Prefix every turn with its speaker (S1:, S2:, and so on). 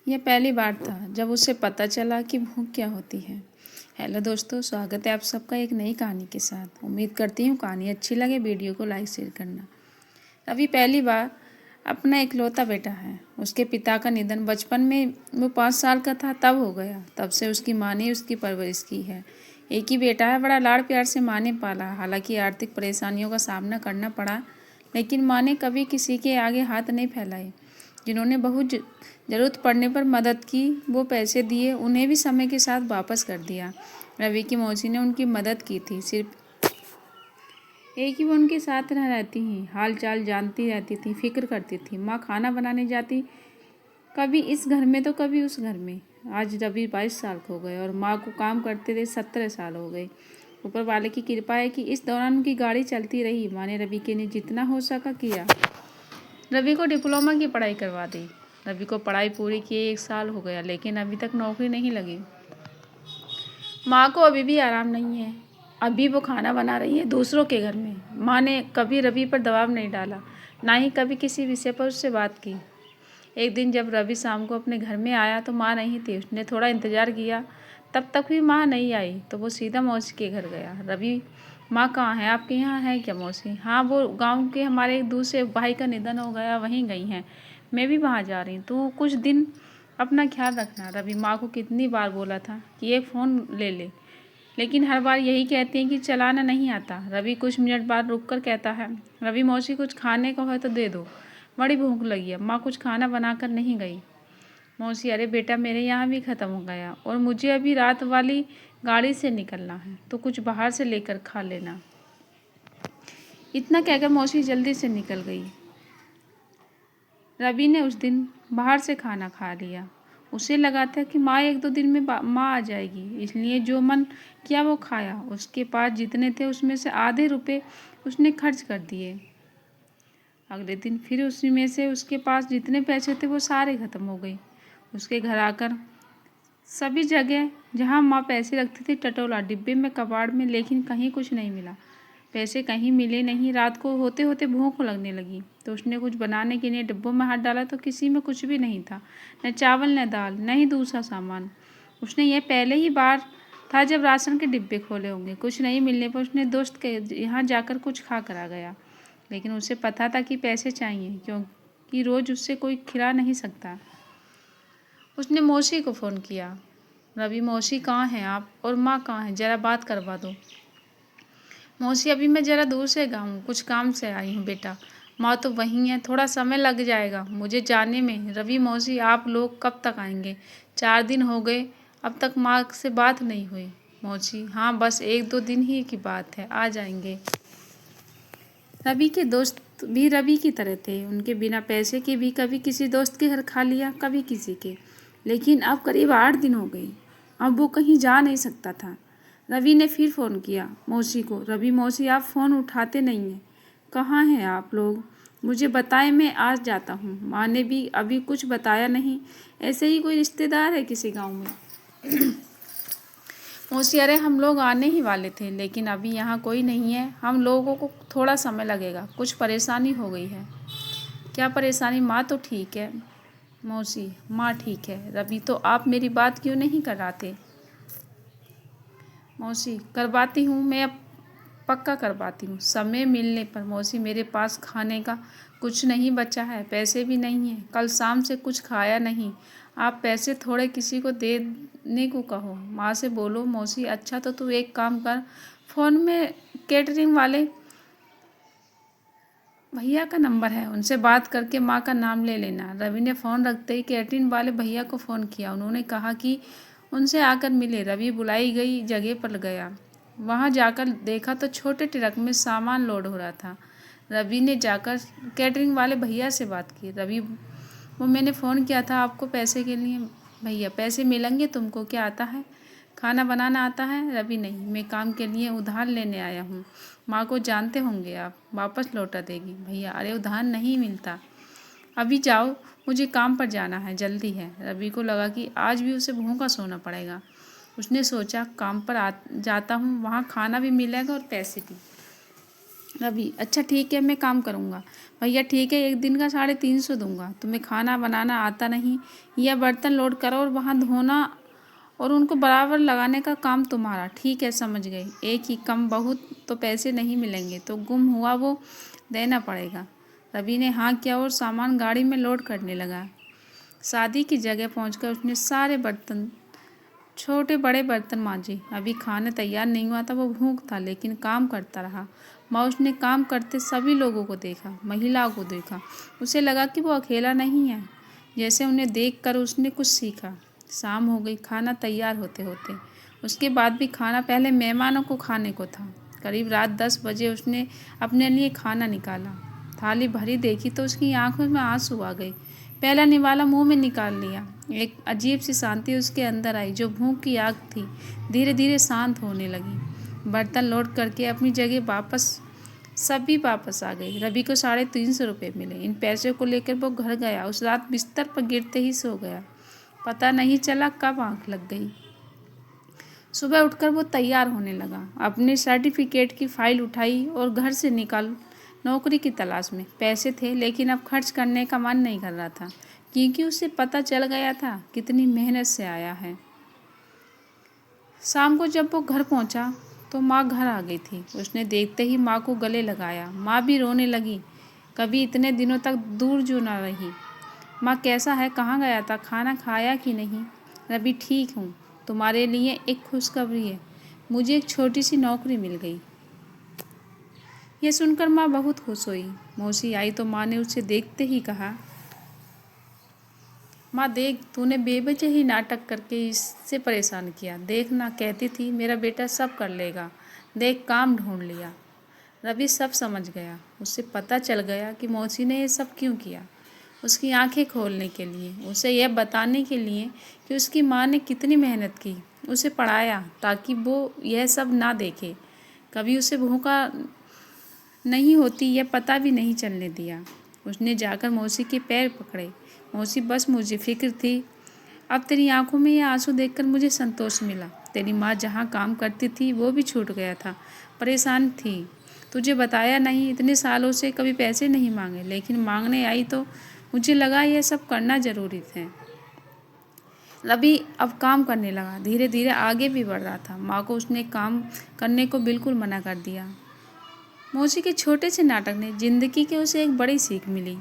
S1: यह पहली बार था जब उसे पता चला कि भूख क्या होती है। हेलो दोस्तों, स्वागत है आप सबका एक नई कहानी के साथ। उम्मीद करती हूँ कहानी अच्छी लगे, वीडियो को लाइक शेयर करना। रवि पहली बार अपना इकलौता बेटा है। उसके पिता का निधन बचपन में वो 5 साल का था तब हो गया। तब से उसकी माँ ने उसकी परवरिश की है। एक ही बेटा है, बड़ा लाड़ प्यार से माँ ने पाला। हालांकि आर्थिक परेशानियों का सामना करना पड़ा, लेकिन माँ ने कभी किसी के आगे हाथ नहीं फैलाए। जिन्होंने बहुत ज़रूरत पड़ने पर मदद की, वो पैसे दिए, उन्हें भी समय के साथ वापस कर दिया। रवि की मौसी ने उनकी मदद की थी, सिर्फ एक ही वो उनके साथ रह रहती ही, हाल चाल जानती रहती थी, फिक्र करती थी। माँ खाना बनाने जाती, कभी इस घर में तो कभी उस घर में। आज रवि 22 साल के हो गए और माँ को काम करते थे 17 साल हो गए। ऊपर वाले की कृपा है कि इस दौरान उनकी गाड़ी चलती रही। माँ ने रवि के लिए जितना हो सका किया। रवि को डिप्लोमा की पढ़ाई करवा दी। रवि को पढ़ाई पूरी किए 1 साल हो गया, लेकिन अभी तक नौकरी नहीं लगी। माँ को अभी भी आराम नहीं है। अभी वो खाना बना रही है दूसरों के घर में। माँ ने कभी रवि पर दबाव नहीं डाला, ना ही कभी किसी विषय पर उससे बात की। एक दिन जब रवि शाम को अपने घर में आया तो माँ नहीं थी। उसने थोड़ा इंतज़ार किया, तब तक भी माँ नहीं आई तो वो सीधा मौसी के घर गया। रवि, माँ कहाँ है? आपके यहाँ है क्या मौसी? हाँ, वो गांव के हमारे एक दूसरे भाई का निधन हो गया, वहीं गई हैं। मैं भी वहाँ जा रही हूँ, तो कुछ दिन अपना ख्याल रखना। रवि माँ को कितनी बार बोला था कि एक फ़ोन ले ले, लेकिन हर बार यही कहती हैं कि चलाना नहीं आता। रवि कुछ मिनट बाद रुक कर कहता है, रवि मौसी कुछ खाने का हो तो दे दो, बड़ी भूख लगी है। माँ कुछ खाना बनाकर नहीं गई। मौसी, अरे बेटा, मेरे यहाँ भी ख़त्म हो गया और मुझे अभी रात वाली गाड़ी से निकलना है, तो कुछ बाहर से लेकर खा लेना। इतना कहकर मौसी जल्दी से निकल गई। रवि ने उस दिन बाहर से खाना खा लिया। उसे लगा था कि माँ 1-2 दिन में माँ आ जाएगी, इसलिए जो मन किया वो खाया। उसके पास जितने थे उसमें से आधे रुपए उसने खर्च कर दिए। अगले दिन फिर उसी में से उसके पास जितने पैसे थे वो सारे ख़त्म हो गए। उसके घर आकर सभी जगह जहाँ माँ पैसे रखती थी टटोला, डिब्बे में, कबाड़ में, लेकिन कहीं कुछ नहीं मिला। पैसे कहीं मिले नहीं। रात को होते होते भूख लगने लगी तो उसने कुछ बनाने के लिए डिब्बों में हाथ डाला तो किसी में कुछ भी नहीं था, न चावल, न दाल, न ही दूसरा सामान। उसने यह पहले ही बार था जब राशन के डिब्बे खोले होंगे। कुछ नहीं मिलने पर उसने दोस्त के यहाँ जाकर कुछ खा कर आ गया, लेकिन उसे पता था कि पैसे चाहिए, क्योंकि रोज़ उससे कोई खिला नहीं सकता। उसने मौसी को फ़ोन किया, रवि मौसी कहाँ हैं आप, और माँ कहाँ हैं, ज़रा बात करवा दो। मौसी, अभी मैं ज़रा दूर से गया हूँ, कुछ काम से आई हूँ बेटा। माँ तो वहीं है, थोड़ा समय लग जाएगा मुझे जाने में। रवि मौसी, आप लोग कब तक आएंगे? 4 दिन हो गए, अब तक माँ से बात नहीं हुई। मौसी, हाँ, बस 1-2 दिन ही की बात है, आ जाएंगे। रवि के दोस्त भी रवि की तरह थे। उनके बिना पैसे के भी कभी किसी दोस्त के घर खा लिया, कभी किसी के। लेकिन अब करीब 8 दिन हो गए, अब वो कहीं जा नहीं सकता था। रवि ने फिर फ़ोन किया मौसी को। रवि मौसी, आप फ़ोन उठाते नहीं हैं, कहाँ हैं आप लोग? मुझे बताएं, मैं आज जाता हूँ। माँ ने भी अभी कुछ बताया नहीं, ऐसे ही कोई रिश्तेदार है किसी गाँव में। मौसी, अरे हम लोग आने ही वाले थे, लेकिन अभी यहाँ कोई नहीं है, हम लोगों को थोड़ा समय लगेगा, कुछ परेशानी हो गई है। क्या परेशानी? माँ तो ठीक है। मौसी, माँ ठीक है। रवि, तो आप मेरी बात क्यों नहीं कराते? मौसी, करवाती हूँ मैं, अब पक्का करवाती हूँ, समय मिलने पर। मौसी, मेरे पास खाने का कुछ नहीं बचा है, पैसे भी नहीं हैं, कल शाम से कुछ खाया नहीं। आप पैसे थोड़े किसी को देने को कहो, माँ से बोलो। मौसी, अच्छा तो तू एक काम कर, फ़ोन में कैटरिंग वाले भैया का नंबर है, उनसे बात करके माँ का नाम ले लेना। रवि ने फ़ोन रखते ही कैटरिंग वाले भैया को फ़ोन किया। उन्होंने कहा कि उनसे आकर मिले। रवि बुलाई गई जगह पर गया। वहाँ जाकर देखा तो छोटे ट्रक में सामान लोड हो रहा था। रवि ने जाकर कैटरिंग वाले भैया से बात की। रवि, वो मैंने फ़ोन किया था आपको पैसे के लिए। भैया, पैसे मिलेंगे तुमको? क्या आता है? खाना बनाना आता है? रवि, नहीं, मैं काम के लिए उधार लेने आया हूँ। माँ को जानते होंगे आप, वापस लौटा देगी। भैया, अरे उधार नहीं मिलता, अभी जाओ, मुझे काम पर जाना है, जल्दी है। रवि को लगा कि आज भी उसे भूखा सोना पड़ेगा। उसने सोचा, काम पर जाता हूँ, वहाँ खाना भी मिलेगा और पैसे भी। रवि, अच्छा ठीक है, मैं काम करूँगा। भैया ठीक है, एक दिन का 350 दूंगा। तुम्हें खाना बनाना आता नहीं, या बर्तन लोड करो और वहाँ धोना और उनको बराबर लगाने का काम तुम्हारा। ठीक है, समझ गई। एक ही कम बहुत तो पैसे नहीं मिलेंगे, तो गुम हुआ वो देना पड़ेगा। रवि ने हाँ किया और सामान गाड़ी में लोड करने लगा। शादी की जगह पहुंचकर उसने सारे बर्तन, छोटे बड़े बर्तन मांजे। अभी खाना तैयार नहीं हुआ था, वो भूख था, लेकिन काम करता रहा। माँ उसने काम करते सभी लोगों को देखा, महिलाओं को देखा। उसे लगा कि वो अकेला नहीं है। जैसे उन्हें देखकर उसने कुछ सीखा। शाम हो गई, खाना तैयार होते होते। उसके बाद भी खाना पहले मेहमानों को खाने को था। करीब रात 10 बजे उसने अपने लिए खाना निकाला। थाली भरी देखी तो उसकी आंखों में आंसू आ गए। पहला निवाला मुंह में निकाल लिया। एक अजीब सी शांति उसके अंदर आई, जो भूख की आग थी धीरे धीरे शांत होने लगी। बर्तन लोड करके अपनी जगह वापस सभी वापस आ गए। रवि को 350 रुपये मिले। इन पैसों को लेकर वो घर गया। उस रात बिस्तर पर गिरते ही सो गया। पता नहीं चला कब आंख लग गई। सुबह उठकर वो तैयार होने लगा। अपने सर्टिफिकेट की फाइल उठाई और घर से निकल नौकरी की तलाश में। पैसे थे, लेकिन अब खर्च करने का मन नहीं कर रहा था, क्योंकि उसे पता चल गया था कितनी मेहनत से आया है। शाम को जब वो घर पहुंचा तो माँ घर आ गई थी। उसने देखते ही माँ को गले लगाया। माँ भी रोने लगी। कभी इतने दिनों तक दूर जो ना रही। माँ कैसा है, कहाँ गया था, खाना खाया कि नहीं? रवि, ठीक हूँ। तुम्हारे लिए एक खुशखबरी है, मुझे एक छोटी सी नौकरी मिल गई। यह सुनकर माँ बहुत खुश हुई। मौसी आई तो माँ ने उसे देखते ही कहा, माँ देख, तूने बेवजह ही नाटक करके इससे परेशान किया। देख ना, कहती थी मेरा बेटा सब कर लेगा। देख, काम ढूंढ लिया। रवि सब समझ गया। उसे पता चल गया कि मौसी ने ये सब क्यों किया। उसकी आंखें खोलने के लिए, उसे यह बताने के लिए कि उसकी माँ ने कितनी मेहनत की, उसे पढ़ाया ताकि वो यह सब ना देखे। कभी उसे भूखा नहीं होती यह पता भी नहीं चलने दिया। उसने जाकर मौसी के पैर पकड़े। मौसी, बस मुझे फिक्र थी। अब तेरी आंखों में ये आंसू देखकर मुझे संतोष मिला। तेरी माँ जहाँ काम करती थी वो भी छूट गया था। परेशान थी, तुझे बताया नहीं। इतने सालों से कभी पैसे नहीं मांगे, लेकिन मांगने आई तो मुझे लगा यह सब करना ज़रूरी है। रवि अब काम करने लगा, धीरे धीरे आगे भी बढ़ रहा था। माँ को उसने काम करने को बिल्कुल मना कर दिया। मौसी के छोटे से नाटक ने जिंदगी की उसे एक बड़ी सीख मिली।